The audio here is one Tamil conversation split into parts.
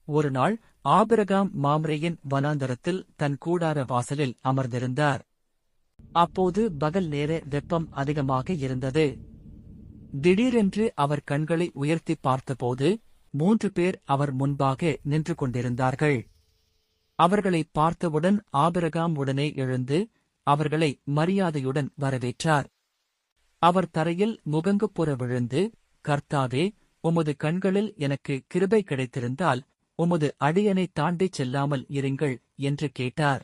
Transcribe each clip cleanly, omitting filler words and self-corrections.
ஒருநாள் ஆபிரகாம் மாம்ரேயின் வனாந்தரத்தில் தன் கூடார வாசலில் அமர்ந்திருந்தார். அப்போது பகல் நேர வெப்பம் அதிகமாக இருந்தது. திடீரென்று அவர் கண்களை உயர்த்தி பார்த்தபோது 3 பேர் அவர் முன்பாக நின்று கொண்டிருந்தார்கள். அவர்களை பார்த்தவுடன் ஆபிரகாம் உடனே எழுந்து அவர்களை மரியாதையுடன் வரவேற்றார். அவர் தரையில் முகங்குப்புற விழுந்து, கர்த்தாவே, உமது கண்களில் எனக்கு கிருபை கிடைத்திருந்தால் உமது அடியனை தாண்டிச் செல்லாமல் இருங்கள் என்று கேட்டார்.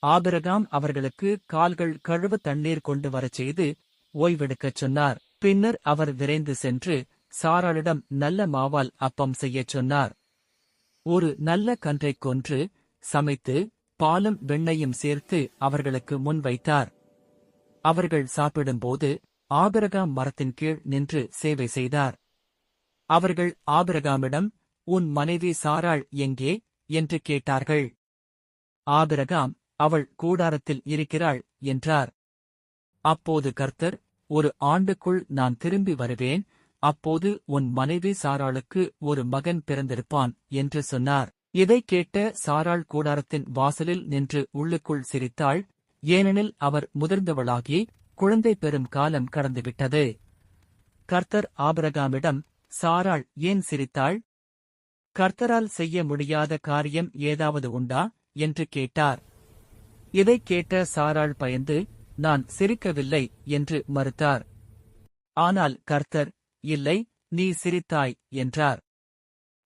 ஆபிரகாம் அவர்களுக்கு கால்கள் கழுவ தண்ணீர் கொண்டு வரச் செய்து ஓய்வெடுக்கச் சொன்னார். பின்னர் அவர் விரைந்து சென்று சாராளிடம் நல்ல மாவால் அப்பம் செய்யச் சொன்னார். ஒரு நல்ல கன்றைக் கொன்று சமைத்து பாலும் வெண்ணையும் சேர்த்து அவர்களுக்கு முன் வைத்தார். அவர்கள் சாப்பிடும்போது ஆபிரகாம் மரத்தின் கீழ் நின்று சேவை செய்தார். அவர்கள் ஆபிரகாமிடம், உன் மனைவி சாராள் எங்கே என்று கேட்டார்கள். ஆபிரகாம், அவள் கூடாரத்தில் இருக்கிறாள் என்றார். அப்போது கர்த்தர், ஒரு ஆண்டுக்குள் நான் திரும்பி வருவேன், அப்போது உன் மனைவி சாராளுக்கு ஒரு மகன் பிறந்திருப்பான் என்று சொன்னார். இதைக் கேட்ட சாராள் கூடாரத்தின் வாசலில் நின்று உள்ளுக்குள் சிரித்தாள். ஏனெனில் அவர் முதிர்ந்தவளாகி குழந்தை பெறும் காலம் கடந்துவிட்டது. கர்த்தர் ஆபிரகாமிடம், சாராள் ஏன் சிரித்தாள்? கர்த்தரால் செய்ய முடியாத காரியம் ஏதாவது உண்டா என்று கேட்டார். இதைக் கேட்ட சாராள் பயந்து, நான் சிரிக்கவில்லை என்று மறுத்தார். ஆனால் கர்த்தர், இல்லை, நீ சிரித்தாய் என்றார்.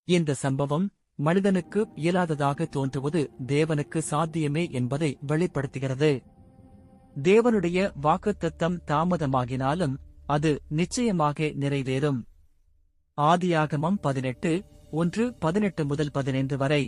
இந்த சம்பவம் மனிதனுக்கு இயலாததாக தோன்றுவது தேவனுக்கு சாத்தியமே என்பதை வெளிப்படுத்துகிறது. தேவனுடைய வாக்குத்தத்தம் தாமதமாகினாலும் அது நிச்சயமாக நிறைவேறும். ஆதியாகமம் 18:1-18 முதல் 15 வரை.